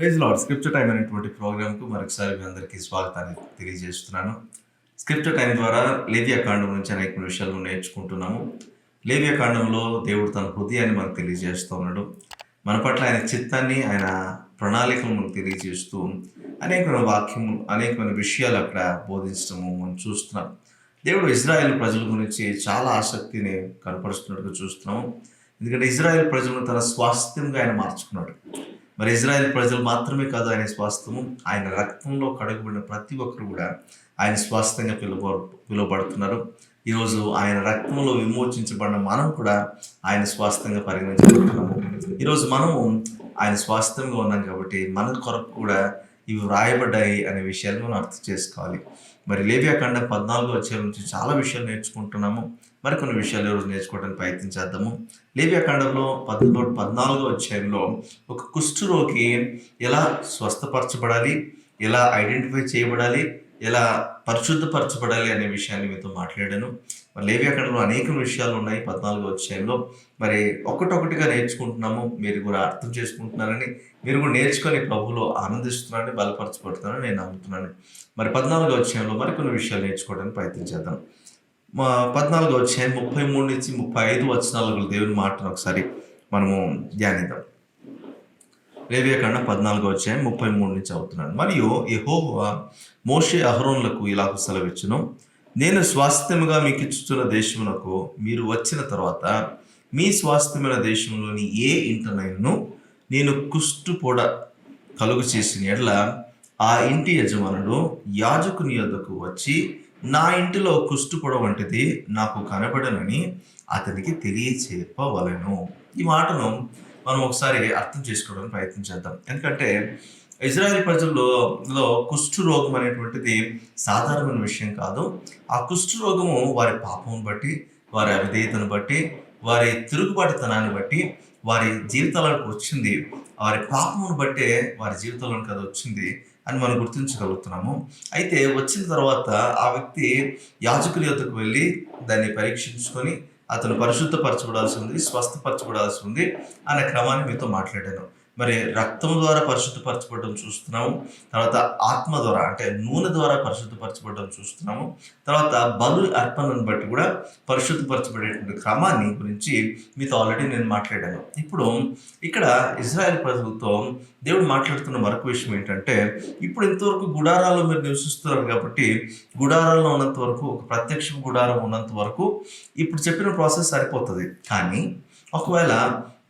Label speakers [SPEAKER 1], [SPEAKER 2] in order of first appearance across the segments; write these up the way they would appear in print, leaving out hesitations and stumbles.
[SPEAKER 1] Praise lord. Scripture time అనేటువంటి ప్రోగ్రామ్‌కు మరొకసారి మీ అందరికీ స్వాగతాన్ని తెలియజేస్తున్నాను. స్క్రిప్చర్ టైమ్ ద్వారా లేవియా కాండం నుంచి అనేక విషయాలు నేర్చుకుంటున్నాము. లేవియా కాండంలో దేవుడు తన హృదయాన్ని మనకు తెలియజేస్తూ ఉన్నాడు. మన పట్ల ఆయన చిత్తాన్ని, ఆయన ప్రణాళికలను మనకు తెలియజేస్తూ అనేకమైన వాక్యము, అనేకమైన విషయాలు అక్కడ బోధించడము మనం చూస్తున్నాం. దేవుడు ఇజ్రాయెల్ ప్రజల గురించి చాలా ఆసక్తిని కనపరుస్తున్నట్టుగా చూస్తున్నాము. ఎందుకంటే ఇజ్రాయెల్ ప్రజలను తన స్వాస్థ్యంగా ఆయన మార్చుకున్నాడు. మరి ఇజ్రాయెల్ ప్రజలు మాత్రమే కాదు ఆయన స్వాస్థ్యము, ఆయన రక్తంలో కడగబడిన ప్రతి ఒక్కరు కూడా ఆయన స్వాస్థ్యంగా పిలువబడుతున్నారు. ఈరోజు ఆయన రక్తంలో విమోచించబడిన మనం కూడా ఆయన స్వాస్థ్యంగా పరిగణించబడుతున్నాము. ఈరోజు మనము ఆయన స్వాస్థ్యంగా ఉన్నాం కాబట్టి మన కొరకు కూడా ఇవి వ్రాయబడ్డాయి అనే విషయాన్ని మనం అర్థం చేసుకోవాలి. మరి లేవియా కాండం 14వ అధ్యాయం నుంచి చాలా విషయాలు నేర్చుకుంటున్నాము. మరికొన్ని విషయాలు ఈరోజు నేర్చుకోవడానికి ప్రయత్నించేద్దాము. లేవియా కాండంలో 14వ అధ్యాయంలో ఒక కుష్ఠరోగి ఎలా స్వస్థపరచబడాలి, ఎలా ఐడెంటిఫై చేయబడాలి, ఎలా పరిశుద్ధపరచబడాలి అనే విషయాన్ని మీతో మాట్లాడాను. మరి లేవియా కాండంలో అనేక విషయాలు ఉన్నాయి 14వ అధ్యాయంలో. మరి ఒక్కటొక్కటిగా నేర్చుకుంటున్నాము. మీరు కూడా అర్థం చేసుకుంటున్నారని, మీరు కూడా నేర్చుకొని ప్రభువులో ఆనందిస్తున్నారని, బలపరచబడుతున్నారని నేను నమ్ముతున్నాను. మరి 14వ అధ్యాయంలో మరికొన్ని విషయాలు నేర్చుకోవడానికి ప్రయత్నించేద్దాం. 14వ అధ్యాయం 33 నుంచి 35 వచనాల దేవుని మాటను ఒకసారి మనము ధ్యానిద్దాం. లేవియా కాండం 14వ అధ్యాయం 33 నుంచి అవుతున్నాను. మరియు యెహోవా మోషే అహరోనులకు ఇలాగ సెలవిచ్చును, నేను స్వాస్థ్యముగా మీకు ఇచ్చుచున్న దేశమునకు మీరు వచ్చిన తర్వాత మీ స్వాస్థ్యమైన దేశంలోని ఏ ఇంటనైనను నేను కుష్ఠుపొడ కలుగు చేసిన ఎడల ఆ ఇంటి యజమానుడు యాజకుని యొద్దకు వచ్చి నా ఇంటిలో కుష్ఠుపొడ వంటిది నాకు కనబడనని అతనికి తెలియచేయవలెను. ఈ మాటను మనం ఒకసారి అర్థం చేసుకోవడానికి ప్రయత్నించేద్దాం. ఎందుకంటే ఇజ్రాయెల్ ప్రజల్లో కుష్ఠు రోగం అనేటువంటిది సాధారణమైన విషయం కాదు. ఆ కుష్ఠు రోగము వారి పాపం బట్టి, వారి అవిధేయతను బట్టి, వారి తిరుగుబాటుతనాన్ని బట్టి వారి జీవితాలకు వచ్చింది. వారి పాపమును బట్టే వారి జీవితంలోకి అది వచ్చింది అని మనం గుర్తించగలుగుతున్నాము. అయితే వచ్చిన తర్వాత ఆ వ్యక్తి యాజకుని యొద్దకు వెళ్ళి దాన్ని పరీక్షించుకొని అతను పరిశుద్ధపరచబడాల్సి ఉంది, స్వస్థపరచబడాల్సి ఉంది అనే క్రమాన్ని మీతో మాట్లాడాను. మరి రక్తం ద్వారా పరిశుద్ధపరచబడడం చూస్తున్నాము. తర్వాత ఆత్మ ద్వారా అంటే నూనె ద్వారా పరిశుద్ధపరచబడడం చూస్తున్నాము. తర్వాత బలు అర్పణను బట్టి కూడా పరిశుద్ధపరచబడేటువంటి క్రమాన్ని గురించి మీతో ఆల్రెడీ నేను మాట్లాడాను. ఇప్పుడు ఇక్కడ ఇజ్రాయెల్ ప్రజలతో దేవుడు మాట్లాడుతున్న మరొక విషయం ఏంటంటే, ఇప్పుడు ఇంతవరకు గుడారాల్లో మీరు నివసిస్తున్నారు కాబట్టి గుడారాల్లో ఉన్నంత వరకు, ఒక ప్రత్యక్ష గుడారం ఉన్నంత వరకు ఇప్పుడు చెప్పిన ప్రాసెస్ సరిపోతుంది. కానీ ఒకవేళ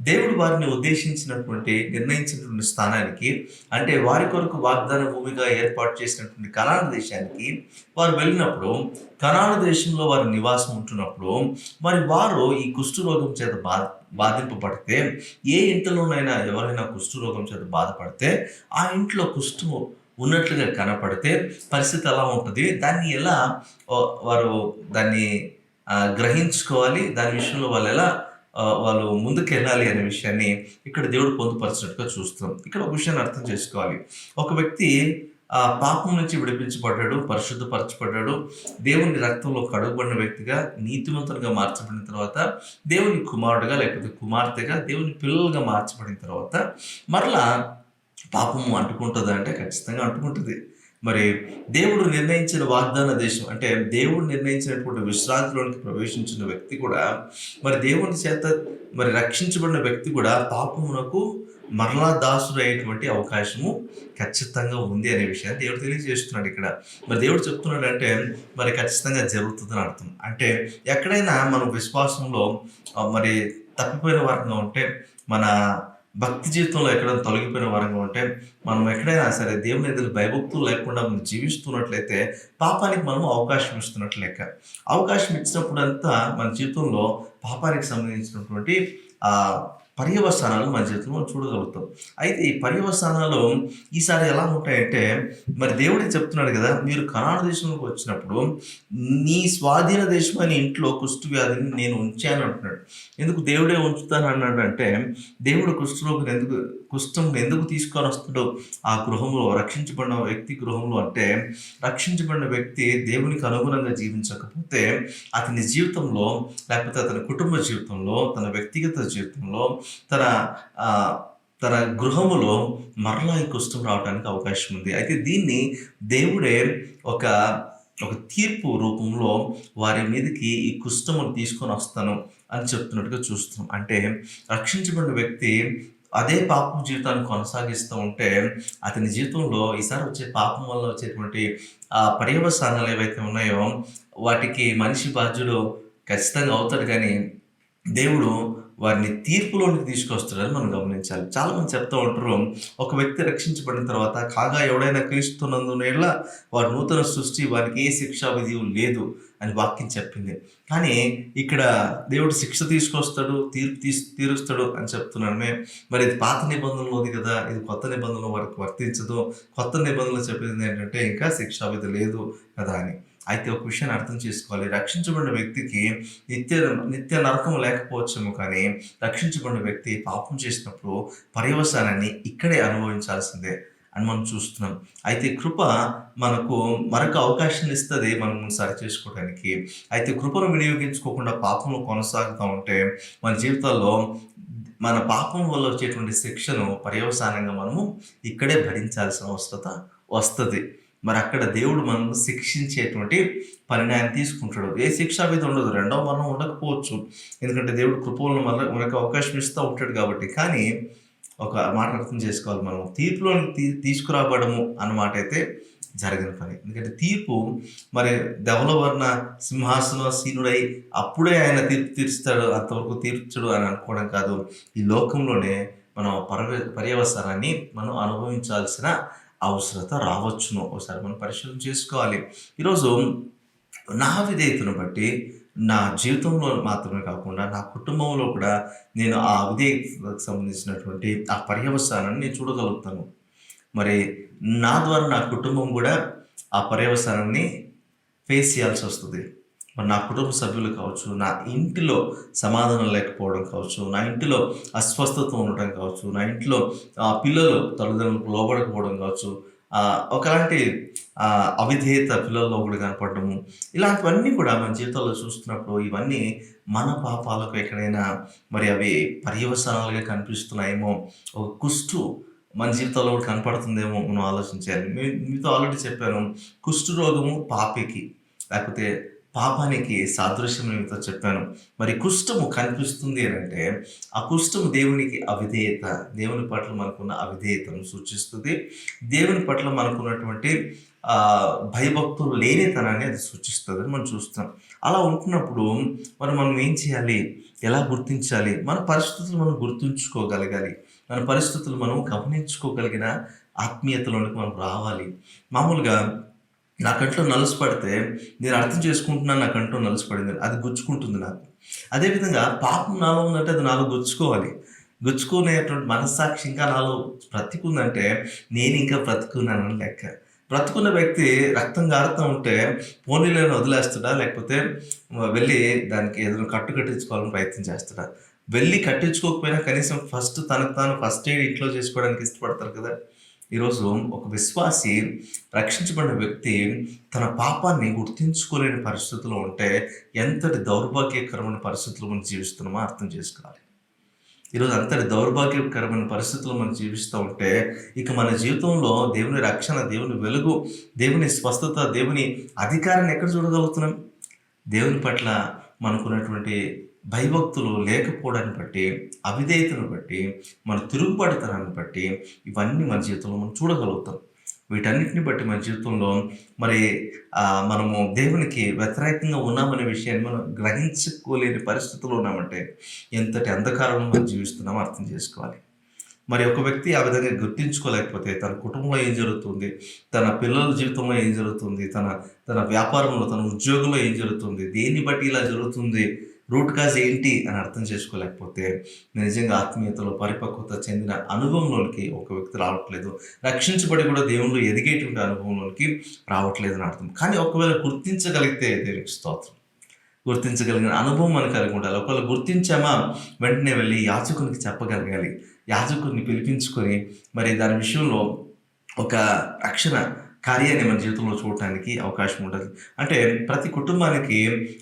[SPEAKER 1] దేవుడు వారిని ఉద్దేశించినటువంటి, నిర్ణయించినటువంటి స్థానానికి, అంటే వారి కొరకు వాగ్దాన భూమిగా ఏర్పాటు చేసినటువంటి కనాను దేశానికి వారు వెళ్ళినప్పుడు, కనాను దేశంలో వారి నివాసం ఉంటున్నప్పుడు మరి వారు ఈ కుష్ఠరోగం చేత బాధింపబడితే, ఏ ఇంటిలోనైనా ఎవరైనా కుష్ఠరోగం చేత బాధపడితే ఆ ఇంట్లో కుష్ఠము ఉన్నట్లుగా కనపడితే పరిస్థితి ఎలా ఉంటుంది, దాన్ని ఎలా వారు దాన్ని గ్రహించుకోవాలి, దాని విషయంలో వాళ్ళు ముందుకు వెళ్ళాలి అనే విషయాన్ని ఇక్కడ దేవుడు పొందుపరిచినట్టుగా చూస్తాం. ఇక్కడ ఒక విషయాన్ని అర్థం చేసుకోవాలి. ఒక వ్యక్తి పాపం నుంచి విడిపించబడ్డాడు, పరిశుద్ధపరచబడ్డాడు, దేవుని రక్తంలో కడుగబడిన వ్యక్తిగా, నీతిమంతునిగా మార్చబడిన తర్వాత, దేవుని కుమారుడుగా లేకపోతే కుమార్తెగా, దేవుని పిల్లలుగా మార్చబడిన తర్వాత మరలా పాపము అంటుకుంటుందా అంటే ఖచ్చితంగా అంటుకుంటుంది. మరి దేవుడు నిర్ణయించిన వాగ్దాన దేశం అంటే దేవుడు నిర్ణయించినటువంటి విశ్రాంతిలోనికి ప్రవేశించిన వ్యక్తి కూడా, మరి దేవుని చేత మరి రక్షించబడిన వ్యక్తి కూడా పాపమునకు మరలా దాసుడు అయ్యేటువంటి అవకాశము ఖచ్చితంగా ఉంది అనే విషయాన్ని దేవుడు తెలియజేస్తున్నాడు ఇక్కడ. మరి దేవుడు చెప్తున్నాడు అంటే మరి ఖచ్చితంగా జరుగుతుందని అర్థం. అంటే ఎక్కడైనా మనం విశ్వాసంలో మరి తప్పిపోయిన వారంగా ఉంటే, మన భక్తి జీవితంలో ఎక్కడైనా తొలగిపోయిన వారంగా ఉంటే, మనం ఎక్కడైనా సరే దేవుని ఎదురు భయభక్తులు లేకుండా మనం జీవిస్తున్నట్లయితే పాపానికి మనం అవకాశం ఇస్తున్నట్లు లెక్క. అవకాశం ఇచ్చినప్పుడంతా మన జీవితంలో పాపానికి సంబంధించినటువంటి పర్యవసానాలు మన జీవితంలో చూడగలుగుతాం. అయితే ఈ పర్యవసానాలు ఈసారి ఎలా ఉంటాయంటే, మరి దేవుడే చెప్తున్నాడు కదా, మీరు కనాను దేశంలోకి వచ్చినప్పుడు నీ స్వాధీన దేశమైన ఇంట్లో కుష్టు వ్యాధిని నేను ఉంచాను అంటున్నాడు. ఎందుకు దేవుడే ఉంచుతాను అన్నాడు అంటే, దేవుడు కుష్ఠం ఎందుకు తీసుకొని వస్తాడో ఆ గృహంలో, రక్షించబడిన వ్యక్తి గృహంలో అంటే, రక్షించబడిన వ్యక్తి దేవునికి అనుగుణంగా జీవించకపోతే అతని జీవితంలో, లేకపోతే అతని కుటుంబ జీవితంలో, తన వ్యక్తిగత జీవితంలో, తన తన గృహములో మరలా ఈ కుష్ఠం రావడానికి అవకాశం ఉంది. అయితే దీన్ని దేవుడే ఒక ఒక తీర్పు రూపంలో వారి మీదకి ఈ కుష్ఠమును తీసుకొనొస్తాను అని చెప్తున్నట్టుగా చూస్తున్నాం. అంటే రక్షించబడిన వ్యక్తి అదే పాపపు జీవితాన్ని కొనసాగిస్తూ ఉంటే, అతని జీవితంలో ఈసారి వచ్చే పాపం వల్ల వచ్చేటువంటి పర్యవసానాలు ఏవైతే ఉన్నాయో, వాటికి మనిషి బాధ్యుడు ఖచ్చితంగా అవుతాడు గానీ, దేవుడు వారిని తీర్పులోనికి తీసుకొస్తాడని మనం గమనించాలి. చాలామంది చెప్తూ ఉంటారు, ఒక వ్యక్తి రక్షించబడిన తర్వాత కాగా ఎవడైనా క్రీస్తునందున యెడల వాడు నూతన సృష్టి, వానికి ఏ శిక్షా విధియు లేదు అని వాక్యం చెప్పింది. కానీ ఇక్కడ దేవుడు శిక్ష తీసుకొస్తాడు, తీర్పు తీరుస్తాడు అని చెప్తున్నాను. మరి ఇది పాత నిబంధనలోది కదా, ఇది కొత్త నిబంధనలో వారికి వర్తించదు. కొత్త నిబంధనలో చెప్పింది ఏంటంటే ఇంకా శిక్షా విధి లేదు కదా అని. అయితే ఒక విషయాన్ని అర్థం చేసుకోవాలి. రక్షించబడిన వ్యక్తికి నిత్య నిత్య నరకం లేకపోవచ్చేమో కానీ, రక్షించబడిన వ్యక్తి పాపం చేసినప్పుడు పర్యవసానాన్ని ఇక్కడే అనుభవించాల్సిందే అని మనం చూస్తున్నాం. అయితే కృప మనకు మరొక అవకాశాన్ని ఇస్తది మనం సరిచేసుకోవడానికి. అయితే కృపను వినియోగించుకోకుండా పాపంలో కొనసాగుతా ఉంటే మన జీవితాల్లో మన పాపం వల్ల వచ్చేటువంటి శిక్షను పర్యవసానంగా మనము ఇక్కడే భరించాల్సిన అవసరత వస్తది. మరి అక్కడ దేవుడు మనల్ని శిక్షించేటువంటి పనిని ఆయన తీసుకుంటాడు. ఏ శిక్షా విధి ఉండదు. రెండవ మరణం ఉండకపోవచ్చు. ఎందుకంటే దేవుడు కృపలను మనకు అవకాశం ఇస్తూ ఉంటాడు కాబట్టి. కానీ ఒక మాట అర్థం చేసుకోవాలి మనం. తీర్పులోనికి తీసుకురాబడము అన్నమాట అయితే జరిగిన పని. ఎందుకంటే తీర్పు మరి ధవలవర్ణ సింహాసనాసీనుడై అప్పుడే ఆయన తీర్పు తీరుస్తాడు, అంతవరకు తీర్చడు అని అనుకోవడం కాదు. ఈ లోకంలోనే మనం పర్యవసానాన్ని మనం అనుభవించాల్సిన అవసరత రావచ్చును. ఒకసారి మనం పరిశీలన చేసుకోవాలి. ఈరోజు నా విధేయతను బట్టి నా జీవితంలో మాత్రమే కాకుండా నా కుటుంబంలో కూడా నేను ఆ విధేయతకు సంబంధించినటువంటి ఆ పర్యవసానాన్ని నేను చూడగలుగుతాను. మరి నా ద్వారా నా కుటుంబం కూడా ఆ పర్యవసానాన్ని ఫేస్ చేయాల్సి వస్తుంది. మరి నా కుటుంబ సభ్యులు కావచ్చు, నా ఇంటిలో సమాధానం లేకపోవడం కావచ్చు, నా ఇంటిలో అస్వస్థత ఉండటం కావచ్చు, నా ఇంట్లో పిల్లలు తల్లిదండ్రులకు లోబడకపోవడం కావచ్చు, ఒకలాంటి అవిధేయత పిల్లల్లో కూడా కనపడము, ఇలాంటివన్నీ కూడా మన జీవితంలో చూస్తున్నప్పుడు ఇవన్నీ మన పాపాలకు ఎక్కడైనా మరి అవి పర్యవసానాలుగా కనిపిస్తున్నాయేమో, ఒక కుష్టు మన జీవితంలో కూడా కనపడుతుందేమో మనం ఆలోచించాలి. మీతో ఆల్రెడీ చెప్పాను, కుష్టు రోగము పాపికి లేకపోతే పాపానికి సాదృశ్యం మీతో చెప్పాను. మరి కుష్ఠము కనిపిస్తుంది అని అంటే ఆ కుష్ఠము దేవునికి అవిధేయత, దేవుని పట్ల మనకున్న అవిధేయతను సూచిస్తుంది. దేవుని పట్ల మనకున్నటువంటి భయభక్తులు లేనితనాన్ని అది సూచిస్తుంది అని మనం చూస్తాం. అలా ఉంటున్నప్పుడు మరి మనం ఏం చేయాలి, ఎలా గుర్తించాలి? మన పరిస్థితులు మనం గుర్తుంచుకోగలగాలి. మన పరిస్థితులు మనం గమనించుకోగలిగిన ఆత్మీయతలోనికి మనం రావాలి. మామూలుగా నా కంట్లో నలుసు పడితే నేను అర్థం చేసుకుంటున్నాను, నా కంట్లో నలుసు పడింది, అది గుచ్చుకుంటుంది నాకు. అదేవిధంగా పాపం నాలో ఉందంటే అది నాలో గుచ్చుకోవాలి. గుచ్చుకునేటువంటి మనస్సాక్షి ఇంకా నాలో బ్రతికుందంటే నేను ఇంకా బ్రతుకున్నానని లెక్క. బ్రతుకున్న వ్యక్తి రక్తం గారుతూ ఉంటే పోనీలను వదిలేస్తాడా, లేకపోతే వెళ్ళి దానికి ఏదైనా కట్టించుకోవాలని ప్రయత్నం చేస్తాడా? వెళ్ళి కట్టించుకోకపోయినా కనీసం ఫస్ట్ తనకు తాను ఫస్ట్ ఎయిడ్ ఇంట్లో చేసుకోవడానికి ఇష్టపడతారు కదా. ఈరోజు ఒక విశ్వాసి, రక్షించబడిన వ్యక్తి తన పాపాన్ని గుర్తించుకోలేని పరిస్థితుల్లో ఉంటే ఎంతటి దౌర్భాగ్యకరమైన పరిస్థితుల్లో మనం జీవిస్తున్నామో అర్థం చేసుకోవాలి. ఈరోజు అంతటి దౌర్భాగ్యకరమైన పరిస్థితుల్లో మనం జీవిస్తూ ఉంటే ఇక మన జీవితంలో దేవుని రక్షణ, దేవుని వెలుగు, దేవుని స్వస్థత, దేవుని అధికారాన్ని ఎక్కడ చూడగలుగుతున్నాం? దేవుని పట్ల మనకున్నటువంటి భయభక్తులు లేకపోవడాన్ని బట్టి, అవిధేయతను బట్టి, మన తిరుగుబాటుతనాన్ని బట్టి ఇవన్నీ మన జీవితంలో మనం చూడగలుగుతాం. వీటన్నిటిని బట్టి మన జీవితంలో మరి మనము దేవునికి వ్యతిరేకంగా ఉన్నామనే విషయాన్ని మనం గ్రహించుకోలేని పరిస్థితుల్లో ఉన్నామంటే ఎంతటి అంధకారంలో మనం జీవిస్తున్నామో అర్థం చేసుకోవాలి. మరి ఒక వ్యక్తి ఆ విధంగా గుర్తించుకోలేకపోతే తన కుటుంబంలో ఏం జరుగుతుంది, తన పిల్లల జీవితంలో ఏం జరుగుతుంది, తన తన వ్యాపారంలో, తన ఉద్యోగంలో ఏం జరుగుతుంది, దేన్ని బట్టి ఇలా జరుగుతుంది, రూట్ కాజ్ ఏంటి అని అర్థం చేసుకోలేకపోతే నిజంగా ఆత్మీయతలో పరిపక్వత చెందిన అనుభవంలోనికి ఒక వ్యక్తి రావట్లేదు. రక్షించబడి కూడా దేవుళ్ళు ఎదిగేటువంటి అనుభవంలోనికి రావట్లేదు అని అర్థం. కానీ ఒకవేళ గుర్తించగలిగితే దేవునికి స్తోత్రం. గుర్తించగలిగిన అనుభవం మనకు కలిగి ఉండాలి. ఒకవేళ గుర్తించామా వెంటనే వెళ్ళి యాజకునికి చెప్పగలగాలి. యాజకుడిని పిలిపించుకొని మరి దాని విషయంలో ఒక రక్షణ కార్యాన్ని మన జీవితంలో చూడటానికి అవకాశం ఉంటుంది. అంటే ప్రతి కుటుంబానికి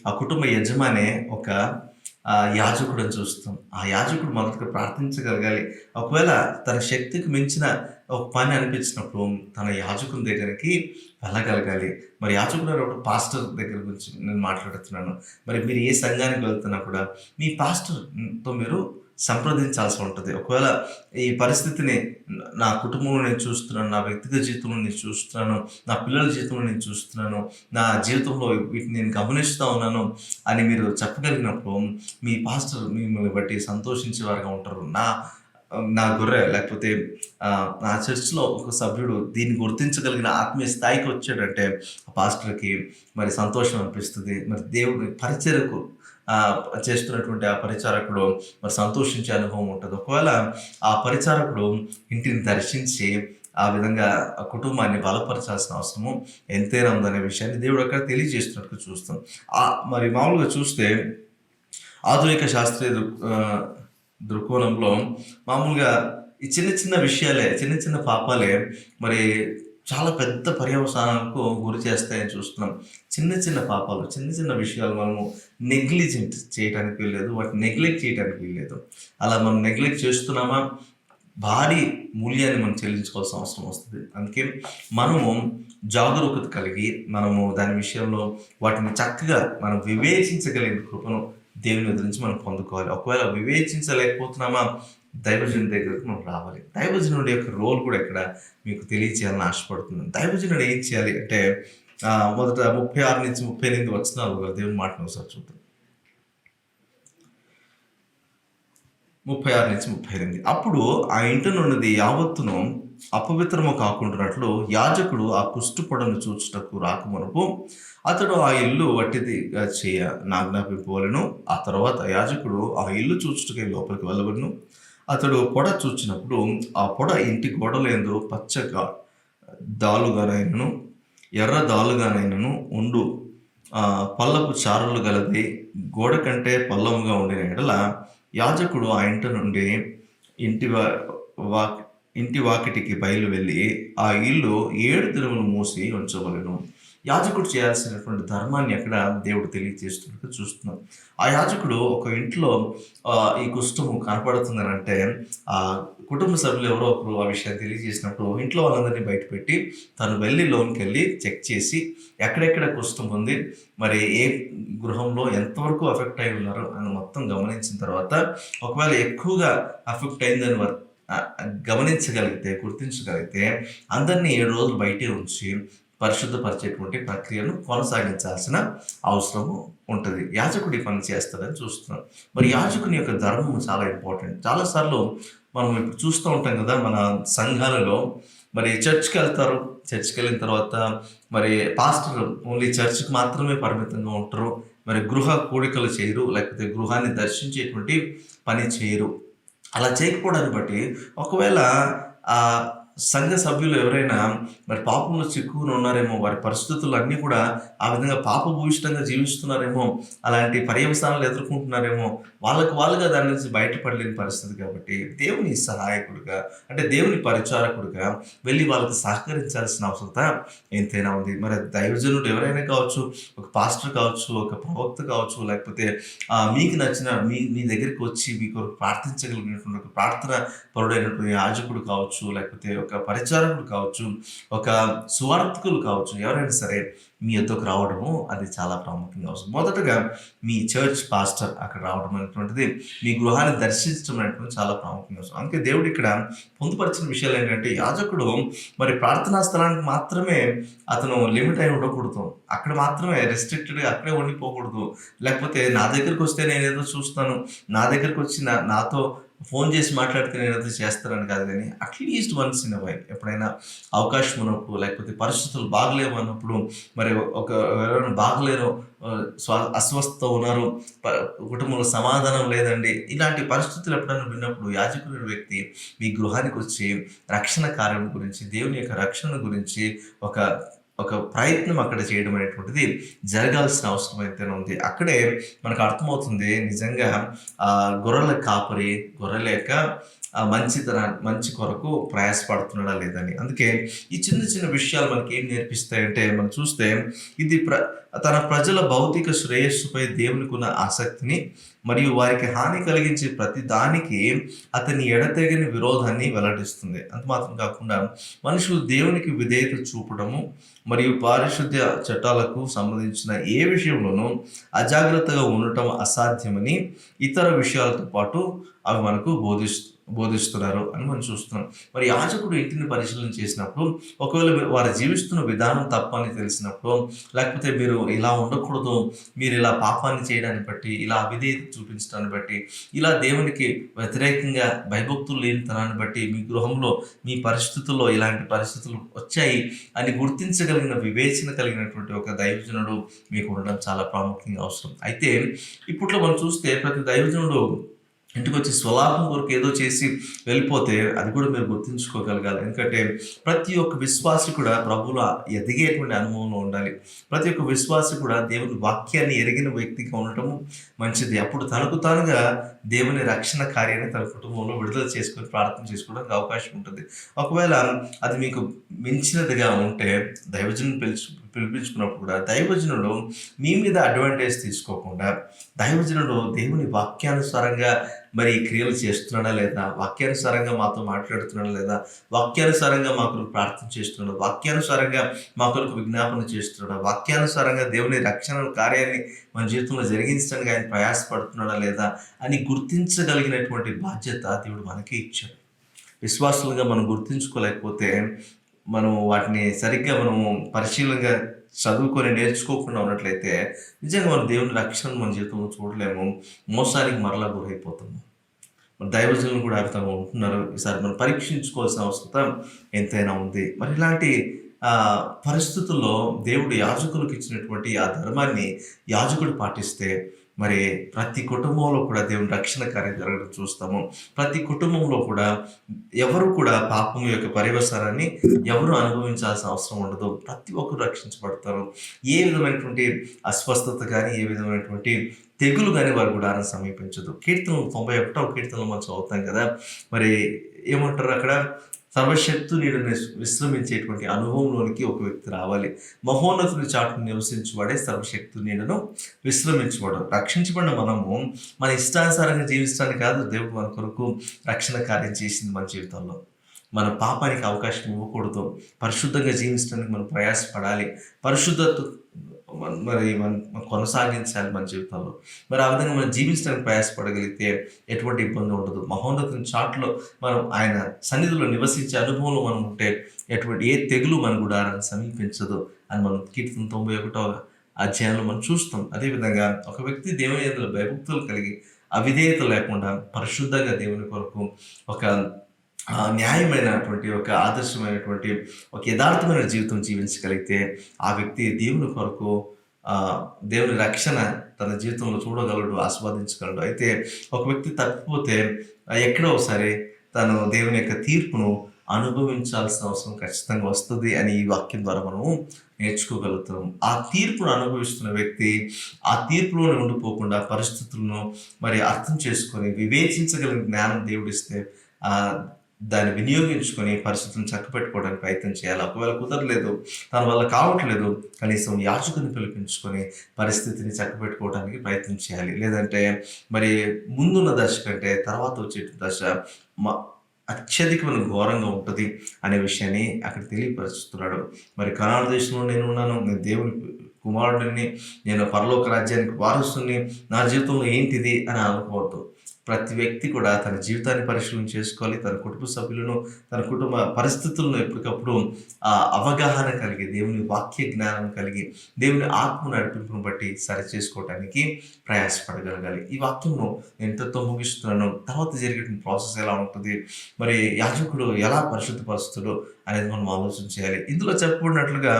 [SPEAKER 1] ఆ కుటుంబ యజమానే ఒక యాజకుడని చూస్తాం. ఆ యాజకుడు మొదటగా ప్రార్థించగలగాలి. ఒకవేళ తన శక్తికి మించిన ఒక పని అనిపించినప్పుడు తన యాజకుని దగ్గరికి వెళ్ళగలగాలి. మరి యాజకుడు అనేప్పుడు పాస్టర్ దగ్గర గురించి నేను మాట్లాడుతున్నాను. మరి మీరు ఏ సంఘానికి వెళ్తున్నా కూడా మీ పాస్టర్‌తో మీరు సంప్రదించాల్సి ఉంటది. ఒకవేళ ఈ పరిస్థితిని నా కుటుంబంలో నేను చూస్తున్నాను, నా వ్యక్తిగత జీవితంలో నేను చూస్తున్నాను, నా పిల్లల జీవితంలో నేను చూస్తున్నాను, నా జీవితంలో వీటిని నేను గమనిస్తా ఉన్నాను అని మీరు చెప్పగలిగినప్పుడు మీ పాస్టర్ మిమ్మల్ని బట్టి సంతోషించేవారుగా ఉంటారు. నా గొర్రె లేకపోతే నా చర్చ్‌లో ఒక సభ్యుడు దీన్ని గుర్తించగలిగిన ఆత్మీయ స్థాయికి వచ్చాడంటే ఆ పాస్టర్‌కి మరి సంతోషం అనిపిస్తది. మరి దేవుడి పరిచర్యకు చేస్తున్నటువంటి ఆ పరిచారకుడు మరి సంతోషించే అనుభవం ఉంటది. ఒకవేళ ఆ పరిచారకుడు ఇంటిని దర్శించి ఆ విధంగా ఆ కుటుంబాన్ని బలపరచాల్సిన అవసరము ఎంతైనా ఉందనే విషయాన్ని దేవుడు అక్కడ తెలియజేస్తున్నట్టుగా చూస్తాం. మరి మామూలుగా చూస్తే ఆధునిక శాస్త్రీయ దృక్కోణంలో మామూలుగా ఈ చిన్న చిన్న విషయాలే, చిన్న చిన్న పాపాలే మరి చాలా పెద్ద పర్యవసానాలకు గురి చేస్తాయని చూస్తున్నాం. చిన్న చిన్న పాపాలు, చిన్న చిన్న విషయాలు మనము నెగ్లిజెంట్ చేయటానికి వీల్లేదు. వాటిని నెగ్లెక్ట్ చేయటానికి వీల్లేదు. అలా మనం నెగ్లెక్ట్ చేస్తున్నామా భారీ మూల్యాన్ని మనం చెల్లించుకోవాల్సిన అవసరం వస్తది. అందుకే మనము జాగరూకత కలిగి మనము దాని విషయంలో వాటిని చక్కగా మనం వివేచించగలిగిన కృపను దేవుని ఎదురు నుంచి మనం పొందుకోవాలి. ఒకవేళ వివేచించలేకపోతున్నామా దైవజనుడి దగ్గరకు మనం రావాలి. దైవజనుడి యొక్క రోల్ కూడా ఇక్కడ మీకు తెలియచేయాలని ఆశపడుతున్నాను. దైవజనుడు ఏం చేయాలి అంటే మొదట 36-38 వచనాలు దేవుని మాటను ఒకసారి చూద్దాం. 36-38 అప్పుడు ఆ ఇంట నుండి యావత్తును అపవిత్రము కాకుండానట్లు యాజకుడు ఆ కుష్టుపొడను చూచుటకు రాకమునుపు అతడు ఆ ఇల్లు వట్టిదిగా ఆజ్ఞాపింపవలెను. ఆ తర్వాత యాజకుడు ఆ ఇల్లు చూచుటకై లోపలికి వెళ్ళవలెను. అతడు పొడ చూచినప్పుడు ఆ పొడ ఇంటి గోడలందు పచ్చగా దాలుగానైనను ఎర్ర దాలుగానైనను ఉండు పల్లపు చారలు గలది గోడ కంటే పల్లముగా ఉండిన ఎడల యాజకుడు ఆ ఇంటి నుండి ఇంటి వాకిటికి బయలు వెళ్ళి ఆ ఇల్లు 7 దినములు మూసి ఉంచవలెను. యాజకుడు చేయాల్సినటువంటి ధర్మాన్ని అక్కడ దేవుడు తెలియజేస్తున్నట్టు చూస్తున్నాం. ఆ యాజకుడు ఒక ఇంట్లో ఈ కుష్ఠము కనపడుతుందని అంటే ఆ కుటుంబ సభ్యులు ఎవరో ఒకరు ఆ విషయాన్ని తెలియజేసినప్పుడు ఇంట్లో వాళ్ళందరినీ బయటపెట్టి తను వెళ్ళి లోనికి వెళ్ళి చెక్ చేసి ఎక్కడెక్కడ కుష్ఠం ఉంది, మరి ఏ గృహంలో ఎంతవరకు అఫెక్ట్ అయి ఉన్నారు అని మొత్తం గమనించిన తర్వాత ఒకవేళ ఎక్కువగా అఫెక్ట్ అయిందని గమనించగలిగితే, గుర్తించగలిగితే అందరినీ 7 రోజులు బయటే ఉంచి పరిశుద్ధపరిచేటువంటి ప్రక్రియను కొనసాగించాల్సిన అవసరము ఉంటుంది. యాజకుడు ఈ పని చేస్తాడని చూస్తున్నాం. మరి యాజకుని యొక్క ధర్మం చాలా ఇంపార్టెంట్. చాలాసార్లు మనం ఇప్పుడు చూస్తూ ఉంటాం కదా, మన సంఘాలలో మరి చర్చ్‌కి వెళ్తారు. చర్చ్‌కి వెళ్ళిన తర్వాత మరి పాస్టర్ ఓన్లీ చర్చ్‌కి మాత్రమే పరిమితంగా ఉంటారు. మరి గృహ కూడికలు చేయరు, లేకపోతే గృహాన్ని దర్శించేటువంటి పని చేయరు. అలా చేయకపోవడాన్ని బట్టి ఒకవేళ సంఘ సభ్యులు ఎవరైనా మరి పాపంలో చిక్కుకుని ఉన్నారేమో, వారి పరిస్థితులు అన్నీ కూడా ఆ విధంగా పాపభూయిష్టంగా జీవిస్తున్నారేమో, అలాంటి పర్యవసానాలు ఎదుర్కొంటున్నారేమో, వాళ్ళుగా దాని నుంచి బయటపడలేని పరిస్థితి. కాబట్టి దేవుని సహాయకుడిగా అంటే దేవుని పరిచారకుడిగా వెళ్ళి వాళ్ళకి సహకరించాల్సిన అవసరత ఎంతైనా ఉంది. మరి దైవజనుడు ఎవరైనా కావచ్చు, ఒక పాస్టర్ కావచ్చు, ఒక ప్రవక్త కావచ్చు, లేకపోతే మీకు నచ్చిన మీ దగ్గరికి వచ్చి మీకు ప్రార్థించగలిగినటువంటి ఒక ప్రార్థన పరుడైనటువంటి యాజకుడు కావచ్చు, లేకపోతే ఒక పరిచారకుడు కావచ్చు, ఒక సువార్థికులు కావచ్చు, ఎవరైనా సరే మీ యొద్దకు రావడము అది చాలా ప్రాముఖ్యంగా అవసరం. మొదటగా మీ చర్చ్ పాస్టర్ అక్కడ రావడం అనేటువంటిది మీ గృహాన్ని దర్శించడం అనేటువంటి చాలా ప్రాముఖ్యంగా అవసరం. అందుకే దేవుడు ఇక్కడ పొందుపరిచిన విషయాలు ఏంటంటే యాజకుడు మరి ప్రార్థనా స్థలానికి మాత్రమే అతను లిమిట్ అయి ఉండకూడదు. అక్కడ మాత్రమే రెస్ట్రిక్టెడ్గా అక్కడే ఉండిపోకూడదు. లేకపోతే నా దగ్గరికి వస్తే నేనేదో చూస్తాను, నా దగ్గరికి వచ్చి నాతో ఫోన్ చేసి మాట్లాడితే నేను ఏదో చేస్తానని కాదు, కానీ at least once in a while ఎప్పుడైనా అవకాశం ఉన్నప్పుడు, లేకపోతే పరిస్థితులు బాగలేవు అన్నప్పుడు, మరి ఎవరైనా బాగలేరు, అస్వస్థత ఉన్నారు, కుటుంబంలో సమాధానం లేదండి, ఇలాంటి పరిస్థితులు ఎప్పుడైనా విన్నప్పుడు యాజకుడు వ్యక్తి మీ గృహానికి వచ్చి రక్షణ కార్యం గురించి, దేవుని యొక్క రక్షణ గురించి ఒక ప్రయత్నం అక్కడ చేయడం అనేటువంటిది జరగాల్సిన అవసరం అయితేనే ఉంది. అక్కడే మనకు అర్థమవుతుంది నిజంగా గొర్రెల కాపరి గొర్రెల యొక్క మంచి కొరకు ప్రయాసపడుతున్నాడా లేదని. అందుకే ఈ చిన్న చిన్న విషయాలు మనకి ఏం నేర్పిస్తాయంటే, మనం చూస్తే ఇది తన ప్రజల భౌతిక శ్రేయస్సుపై దేవునికున్న ఆసక్తిని మరియు వారికి హాని కలిగించే ప్రతి దానికి అతని ఎడతెగని విరోధాన్ని వెల్లడిస్తుంది. అంత మాత్రం కాకుండా మనుషులు దేవునికి విధేయత చూపడము మరియు పారిశుద్ధ్య చట్టాలకు సంబంధించిన ఏ విషయంలోనూ అజాగ్రత్తగా ఉండటం అసాధ్యమని ఇతర విషయాలతో పాటు అవి మనకు బోధిస్తున్నారు అని మనం చూస్తున్నాం. మరి యాజకుడు ఇంటిని పరిశీలన చేసినప్పుడు ఒకవేళ వారు జీవిస్తున్న విధానం తప్పని తెలిసినప్పుడు, లేకపోతే మీరు ఇలా ఉండకూడదు, మీరు ఇలా పాపాన్ని చేయడాన్ని బట్టి, ఇలా అవిధేయత చూపించడాన్ని బట్టి, ఇలా దేవునికి వ్యతిరేకంగా భయభక్తులు లేనితనాన్ని బట్టి మీ గృహంలో మీ పరిస్థితుల్లో ఇలాంటి పరిస్థితులు వచ్చాయి అని గుర్తించగలిగిన వివేచన కలిగినటువంటి ఒక దైవజనుడు మీకు ఉండడం చాలా ప్రాముఖ్యంగా అవసరం. అయితే ఇప్పట్లో మనం చూస్తే ప్రతి దైవజనుడు ఇంటికి వచ్చి స్వలాభం కొరకు ఏదో చేసి వెళ్ళిపోతే అది కూడా మీరు గుర్తుంచుకోగలగాలి. ఎందుకంటే ప్రతి ఒక్క విశ్వాసి కూడా ప్రభువులో ఎదిగేటువంటి అనుభవంలో ఉండాలి. ప్రతి ఒక్క విశ్వాసి కూడా దేవుని వాక్యాన్ని ఎరిగిన వ్యక్తిగా ఉండటము మంచిది. అప్పుడు తనకు తానుగా దేవుని రక్షణ కార్యాన్ని తన కుటుంబంలో విడుదల చేసుకొని ప్రార్థన చేసుకోవడానికి అవకాశం ఉంటుంది. ఒకవేళ అది మీకు మించినదిగా ఉంటే దైవజనుని పిలిపించుకున్నప్పుడు కూడా దైవజనుడు మీ మీద అడ్వాంటేజ్ తీసుకోకుండా, దైవజనుడు దేవుని వాక్యానుసారంగా మరి క్రియలు చేస్తున్నాడా లేదా, వాక్యానుసారంగా మాతో మాట్లాడుతున్నాడా లేదా, వాక్యానుసారంగా మా కొరకు ప్రార్థన చేస్తున్నాడా, వాక్యానుసారంగా మా కొరకు విజ్ఞాపన చేస్తున్నాడా, వాక్యానుసారంగా దేవుని రక్షణ కార్యాన్ని మన జీవితంలో జరిగించడానికి ఆయన ప్రయాసపడుతున్నాడా లేదా అని గుర్తించగలిగినటువంటి బాధ్యత దేవుడు మనకి ఇచ్చాడు. విశ్వాసులుగా మనం గుర్తించుకోలేకపోతే, మనం వాటిని సరిగ్గా మనము పరిశీలనగా చదువుకొని నేర్చుకోకుండా ఉన్నట్లయితే నిజంగా మన దేవుని రక్షణ మన జీవితంలో చూడలేము, మోసానికి మరలా గురైపోతాము. మన దైవజనులు కూడా అర్థం ఉంటున్నారు. ఈసారి మనం పరీక్షించుకోవాల్సిన అవసరం ఎంతైనా ఉంది. మరి ఇలాంటి పరిస్థితుల్లో దేవుడు యాజకులకు ఇచ్చినటువంటి ఆ ధర్మాన్ని యాజకుడు పాటిస్తే మరి ప్రతి కుటుంబంలో కూడా దేవుని రక్షణ కార్యం జరగడం చూస్తాము. ప్రతి కుటుంబంలో కూడా ఎవరు కూడా పాపం యొక్క పర్యవసానాన్ని ఎవరు అనుభవించాల్సిన అవసరం ఉండదు. ప్రతి ఒక్కరు రక్షించబడతారు. ఏ విధమైనటువంటి అస్వస్థత కానీ, ఏ విధమైనటువంటి తెగులు కానీ వారు కూడా సమీపించదు. కీర్తనలు 91వ కీర్తనలు మనం చదువుతాం కదా, మరి ఏమంటారు అక్కడ, సర్వశక్తుని విశ్రమించేటువంటి అనుభవంలోనికి ఒక వ్యక్తి రావాలి. మహోన్నతుని చాటును నివసించువాడే సర్వశక్తునిను విశ్రమించువాడు. రక్షించబడిన మనము మన ఇష్టానుసారంగా జీవించడానికి కాదు దేవుడు మన కొరకు రక్షణ కార్యం చేసింది. మన జీవితంలో మన పాపానికి అవకాశం ఇవ్వకూడదు. పరిశుద్ధంగా జీవించడానికి మనం ప్రయాసపడాలి. పరిశుద్ధత మరి మనం కొనసాగించాలి మన జీవితంలో. మరి ఆ విధంగా మనం జీవించడానికి ప్రయాసపడగలిగితే ఎటువంటి ఇబ్బంది ఉండదు. మహోన్నతుని చాట్లో మనం ఆయన సన్నిధిలో నివసించే అనుభవంలో మనం ఉంటే ఎటువంటి ఏ తెగులు మన గుడారాన్ని సమీపించదు అని మనం కీర్తన 91వ అధ్యాయంలో మనం చూస్తాం. అదేవిధంగా ఒక వ్యక్తి దేవుని యందు భయభక్తులు కలిగి అవిధేయత లేకుండా పరిశుద్ధంగా దేవుని కొరకు ఒక న్యాయమైనటువంటి ఒక ఆదర్శమైనటువంటి ఒక యథార్థమైన జీవితం జీవించగలిగితే ఆ వ్యక్తి దేవుని కొరకు దేవుని రక్షణ తన జీవితంలో చూడగలడు, ఆస్వాదించగలడు. అయితే ఒక వ్యక్తి తప్పిపోతే ఎక్కడో ఒకసారి తను దేవుని యొక్క తీర్పును అనుభవించాల్సిన అవసరం ఖచ్చితంగా వస్తుంది అని ఈ వాక్యం ద్వారా మనము నేర్చుకోగలుగుతాం. ఆ తీర్పును అనుభవిస్తున్న వ్యక్తి ఆ తీర్పులోనే ఉండిపోకుండా పరిస్థితులను మరి అర్థం చేసుకొని వివేచించగలిగిన జ్ఞానం దేవుడిస్తే దాన్ని వినియోగించుకొని పరిస్థితులను చక్కబెట్టుకోవడానికి ప్రయత్నం చేయాలి. ఒకవేళ కుదరలేదు, తన వల్ల కావట్లేదు, కనీసం యాజకుని పిలిపించుకొని పరిస్థితిని చక్కబెట్టుకోవడానికి ప్రయత్నం చేయాలి. లేదంటే మరి ముందున్న దశ కంటే తర్వాత వచ్చే దశ అత్యధికమైన ఘోరంగా ఉంటుంది అనే విషయాన్ని అక్కడ తెలియపరుస్తున్నాడు. మరి కనాను దేశంలో నేను ఉన్నాను, నేను దేవుని కుమారుడిని, నేను పరలోక రాజ్యానికి వారసుని, నా జీవితంలో ఏంటిది అని అనుకోవద్దు. ప్రతి వ్యక్తి కూడా తన జీవితాన్ని పరిశీలన చేసుకోవాలి. తన కుటుంబ సభ్యులను, తన కుటుంబ పరిస్థితులను ఎప్పటికప్పుడు అవగాహన కలిగి, దేవుని వాక్య జ్ఞానం కలిగి, దేవుని ఆత్మ నడిపింపును బట్టి సరి చేసుకోవడానికి ప్రయాసపడగలగాలి. ఈ వాక్యము ఎంతతో ముగిస్తున్నాను, తర్వాత జరిగే ప్రాసెస్ ఎలా ఉంటుంది, మరి యాజకుడు ఎలా పరిశుద్ధపరుస్తాడు అనేది మనం ఆలోచన చేయాలి. ఇందులో చెప్పబడినట్లుగా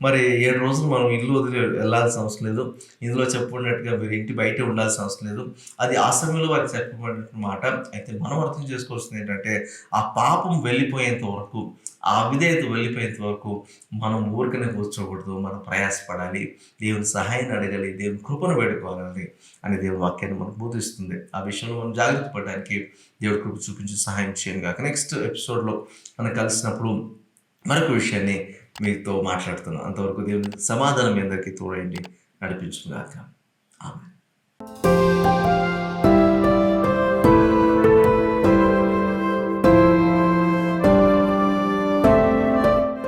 [SPEAKER 1] మరి 7 రోజులు మనం ఇల్లు వదిలి వెళ్ళాల్సిన అవసరం లేదు. ఇందులో చెప్పబడినట్టుగా మీరు ఇంటి బయట ఉండాల్సిన అవసరం లేదు. అది ఆ సమయంలో వారికి చెప్పబడిన మాట. అయితే మనం అర్థం చేసుకోవాల్సింది ఏంటంటే, ఆ పాపం వెళ్ళిపోయేంత వరకు, ఆ విధేయత వెళ్ళిపోయేంత వరకు మనం ఊరికనే కూర్చోకూడదు. మనం ప్రయాసపడాలి. దేవుని సహాయాన్ని అడగాలి. దేవుని కృపను వేడుకోవాలని అని దేవుని వాక్యాన్ని మనకు బోధిస్తుంది. ఆ విషయంలో మనం జాగ్రత్త పడడానికి దేవుడి కృప చూపించి సహాయం చేయను గాక. నెక్స్ట్ ఎపిసోడ్‌లో మనం కలిసినప్పుడు మరొక విషయాన్ని మీతో మాట్లాడుతున్నాను. అంతవరకు దేవుని సమాధానం మీ అందరికీ తోడైండి నడిపించును గాక. ఆమేన్.